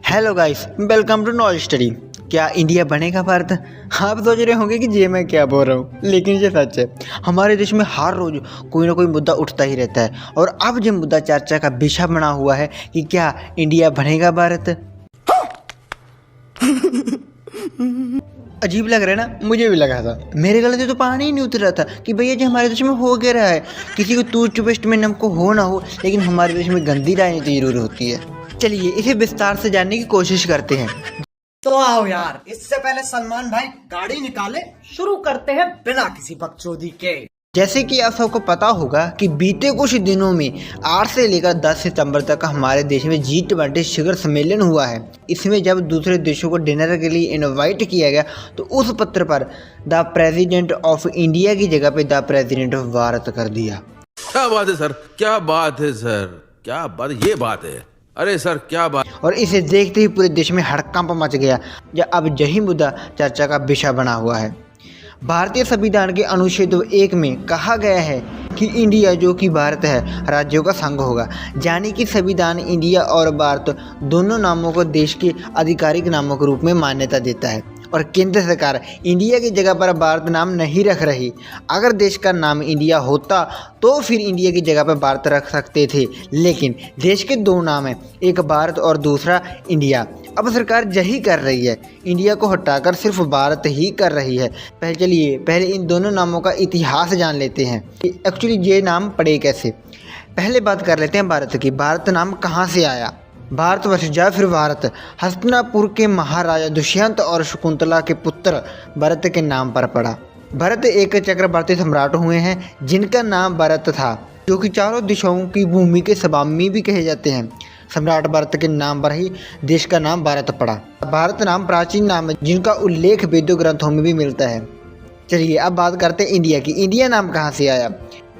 Hello guys, welcome to knowledge study. क्या India बनेगा भारत? आप सोच रहे होंगे कि ये मैं क्या बोल रहा हूँ, लेकिन ये सच है। हमारे देश में हर रोज कोई ना कोई मुद्दा उठता ही रहता है और अब ये मुद्दा चर्चा का विषय बना हुआ है कि क्या इंडिया बनेगा भारत। अजीब लग रहा है ना? मुझे भी लगा था। मेरे गले से तो पानी ही नहीं उतर रहा था कि भैया जी हमारे देश में हो क्या रहा है। किसी को टूथपेस्ट में नमक हो ना हो, लेकिन हमारे देश में गंदी राजनीति जरूर होती है। चलिए इसे विस्तार से जानने की कोशिश करते हैं। तो आओ यार, इससे पहले सलमान भाई गाड़ी निकाले, शुरू करते हैं बिना किसी बकचोदी के। जैसे कि आप सबको पता होगा कि बीते कुछ दिनों में 8 से लेकर 10 सितंबर तक हमारे देश में G20 शिखर सम्मेलन हुआ है। इसमें जब दूसरे देशों को डिनर के लिए इनवाइट किया गया तो उस पत्र पर द प्रेसिडेंट ऑफ इंडिया की जगह पे द प्रेसिडेंट ऑफ भारत कर दिया। क्या बात है सर, क्या बात है सर, क्या बात, ये बात है। अरे सर क्या बात। और इसे देखते ही पूरे देश में हड़कंप मच गया। अब यही मुद्दा चर्चा का विषय बना हुआ है। भारतीय संविधान के अनुच्छेद 1 में कहा गया है कि इंडिया जो कि भारत है राज्यों का संघ होगा, यानी कि संविधान इंडिया और भारत दोनों नामों को देश के आधिकारिक नामों के रूप में मान्यता देता है। और केंद्र सरकार इंडिया की जगह पर भारत नाम नहीं रख रही। अगर देश का नाम इंडिया होता तो फिर इंडिया की जगह पर भारत रख सकते थे, लेकिन देश के दो नाम हैं, एक भारत और दूसरा इंडिया। अब सरकार यही कर रही है, इंडिया को हटाकर सिर्फ भारत ही कर रही है। पहले इन दोनों नामों का इतिहास जान लेते हैं कि एक्चुअली ये नाम पड़े कैसे। पहले बात कर लेते हैं भारत की। भारत नाम कहाँ से आया? भारतवर्ष या फिर भारत हस्तिनापुर के महाराजा दुष्यंत और शकुंतला के पुत्र भरत के नाम पर पड़ा। भरत एक चक्रवर्ती सम्राट हुए हैं जिनका नाम भरत था, जो कि चारों दिशाओं की भूमि के स्वामी भी कहे जाते हैं। सम्राट भरत के नाम पर ही देश का नाम भारत पड़ा। भारत नाम प्राचीन नाम है जिनका उल्लेख वेदों ग्रंथों में भी मिलता है। चलिए अब बात करते हैं इंडिया की। इंडिया नाम कहाँ से आया?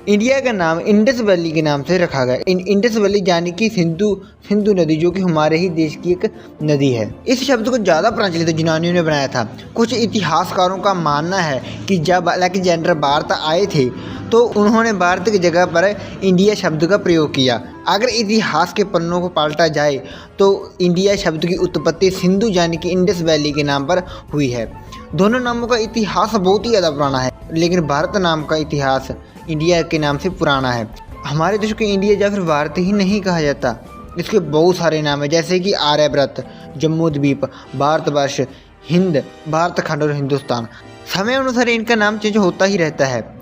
इंडिया का नाम इंडस वैली के नाम से रखा गया। इंडस वैली यानी कि सिंधु नदी, जो कि हमारे ही देश की एक नदी है। इस शब्द को ज़्यादा प्रचलित यूनानियों ने बनाया था। कुछ इतिहासकारों का मानना है कि जब अलेक्जेंडर भारत आए थे तो उन्होंने भारत की जगह पर इंडिया शब्द का प्रयोग किया। अगर इतिहास के पन्नों को पलटा जाए तो इंडिया शब्द की उत्पत्ति सिंधु यानी कि इंडस वैली के नाम पर हुई है। दोनों नामों का इतिहास बहुत ही ज़्यादा पुराना है, लेकिन भारत नाम का इतिहास इंडिया के नाम से पुराना है। हमारे देश को इंडिया या फिर भारत ही नहीं कहा जाता, इसके बहुत सारे नाम हैं, जैसे कि आर्यव्रत, जम्मू द्वीप, भारतवर्ष, हिंद, भारत खंड और हिंदुस्तान। समय अनुसार इनका नाम चेंज होता ही रहता है।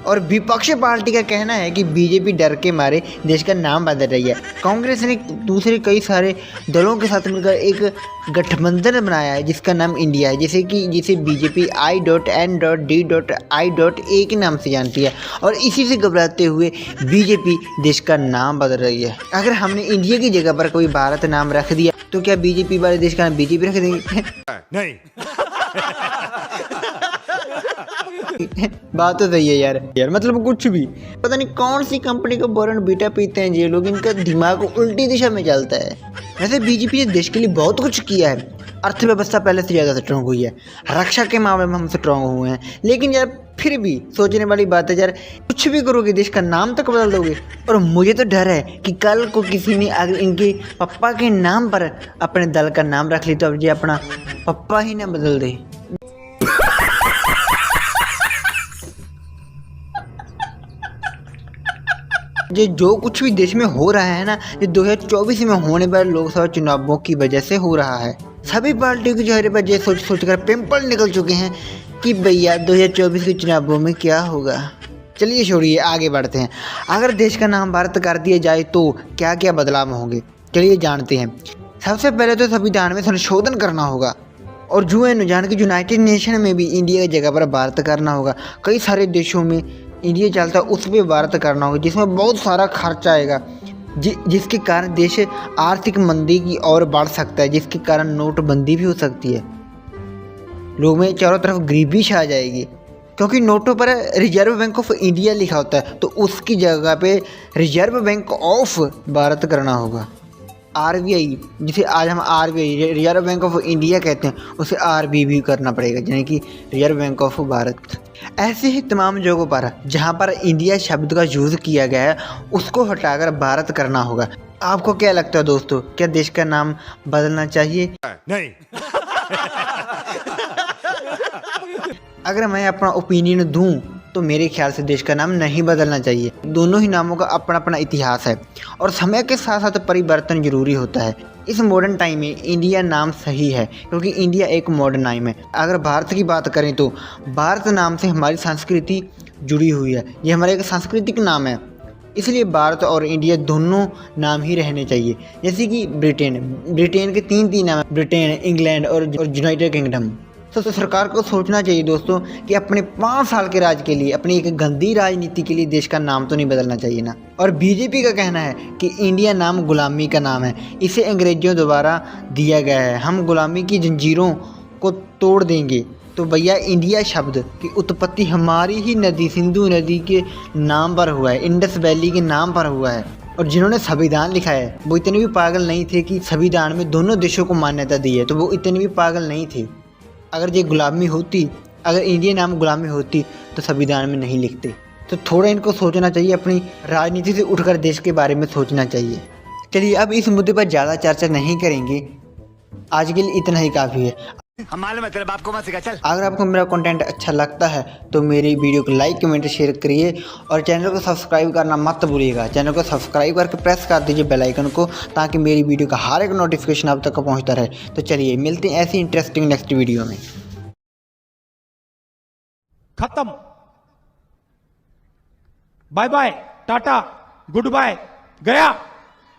और विपक्षी पार्टी का कहना है कि बीजेपी डर के मारे देश का नाम बदल रही है। कांग्रेस ने दूसरे कई सारे दलों के साथ मिलकर एक गठबंधन बनाया है जिसका नाम इंडिया है, जिसे बीजेपी I.N.D.I.A के नाम से जानती है। और इसी से घबराते हुए बीजेपी देश का नाम बदल रही है। अगर हमने इंडिया की जगह पर कोई भारत नाम रख दिया तो क्या बीजेपी वाले देश का नाम बीजेपी रख देंगे? नहीं। बात तो सही है यार मतलब कुछ भी पता नहीं कौन सी कंपनी का बोरन बीटा पीते हैं ये लोग, इनका दिमाग उल्टी दिशा में चलता है। वैसे बीजेपी ने देश के लिए बहुत कुछ किया है। अर्थव्यवस्था पहले से ज़्यादा स्ट्रांग हुई है, रक्षा के मामले में हम स्ट्रांग हुए हैं, लेकिन यार फिर भी सोचने वाली बात है यार, कुछ भी करोगे देश का नाम तक बदल दोगे। और मुझे तो डर है कि कल को किसी ने अगर इनके पप्पा के नाम पर अपने दल का नाम रख ली तो अब ये अपना पप्पा ही ना बदल दे। ये जो कुछ भी देश में हो रहा है ना, ये 2024 में होने वाले लोकसभा चुनावों की वजह से हो रहा है। सभी पार्टियों के चेहरे पर ये सोच कर पिंपल निकल चुके हैं कि भैया 2024 के चुनावों में क्या होगा। चलिए छोड़िए, आगे बढ़ते हैं। अगर देश का नाम भारत कर दिया जाए तो क्या क्या बदलाव होंगे, चलिए जानते हैं। सबसे पहले तो संविधान में संशोधन करना होगा और यूनाइटेड नेशन में भी इंडिया की जगह पर भारत करना होगा। कई सारे देशों में इंडिया चलता है उस पर भारत करना होगा, जिसमें बहुत सारा खर्चा आएगा, जिसके कारण देश आर्थिक मंदी की ओर बढ़ सकता है, जिसके कारण नोटबंदी भी हो सकती है। लोगों में चारों तरफ गरीबी छा जाएगी, क्योंकि नोटों पर रिजर्व बैंक ऑफ इंडिया लिखा होता है, तो उसकी जगह पे रिजर्व बैंक ऑफ भारत करना होगा। RBI, जिसे आज हम RBI reserve bank of India कहते हैं, उसे RBI करना पड़ेगा, यानी कि रिजर्व बैंक ऑफ भारत। ऐसे ही तमाम जगहों पर जहां पर इंडिया शब्द का यूज़ किया गया है उसको हटाकर भारत करना होगा। आपको क्या लगता है दोस्तों, क्या देश का नाम बदलना चाहिए? नहीं। अगर मैं अपना ओपिनियन दूं तो मेरे ख्याल से देश का नाम नहीं बदलना चाहिए। दोनों ही नामों का अपना अपना इतिहास है और समय के साथ साथ परिवर्तन जरूरी होता है। इस मॉडर्न टाइम में इंडिया नाम सही है क्योंकि इंडिया एक मॉडर्न नाम है। अगर भारत की बात करें तो भारत नाम से हमारी संस्कृति जुड़ी हुई है, ये हमारा एक सांस्कृतिक नाम है, इसलिए भारत और इंडिया दोनों नाम ही रहने चाहिए। जैसे कि ब्रिटेन के तीन नाम है, ब्रिटेन, इंग्लैंड और यूनाइटेड किंगडम। तो सरकार को सोचना चाहिए दोस्तों कि अपने 5 साल के राज के लिए, अपनी एक गंदी राजनीति के लिए देश का नाम तो नहीं बदलना चाहिए ना। और बीजेपी का कहना है कि इंडिया नाम गुलामी का नाम है, इसे अंग्रेजों द्वारा दिया गया है, हम गुलामी की जंजीरों को तोड़ देंगे। तो भैया इंडिया शब्द की उत्पत्ति हमारी ही नदी सिंधु नदी के नाम पर हुआ है, इंडस वैली के नाम पर हुआ है। और जिन्होंने संविधान लिखा है वो इतने भी पागल नहीं थे कि संविधान में दोनों देशों को मान्यता दी है, तो वो इतने भी पागल नहीं थे। अगर ये गुलामी होती, अगर इंडिया नाम गुलामी होती तो संविधान में नहीं लिखते। तो थोड़ा इनको सोचना चाहिए, अपनी राजनीति से उठकर देश के बारे में सोचना चाहिए। चलिए अब इस मुद्दे पर ज़्यादा चर्चा नहीं करेंगे, आज के लिए इतना ही काफ़ी है। हम मालूम है तेरे बाप को मत सिखा, चल। अगर आपको मेरा कंटेंट अच्छा लगता है तो मेरी वीडियो को लाइक, कमेंट, शेयर करिए और चैनल को सब्सक्राइब करना मत भूलिएगा। चैनल को सब्सक्राइब करके प्रेस कर दीजिए बेल आइकन को, ताकि मेरी वीडियो का हर एक नोटिफिकेशन आप तक पहुंचता रहे। तो चलिए मिलते हैं ऐसी इंटरेस्टिंग नेक्स्ट वीडियो में। खत्म। Bye bye, tata, goodbye, गया।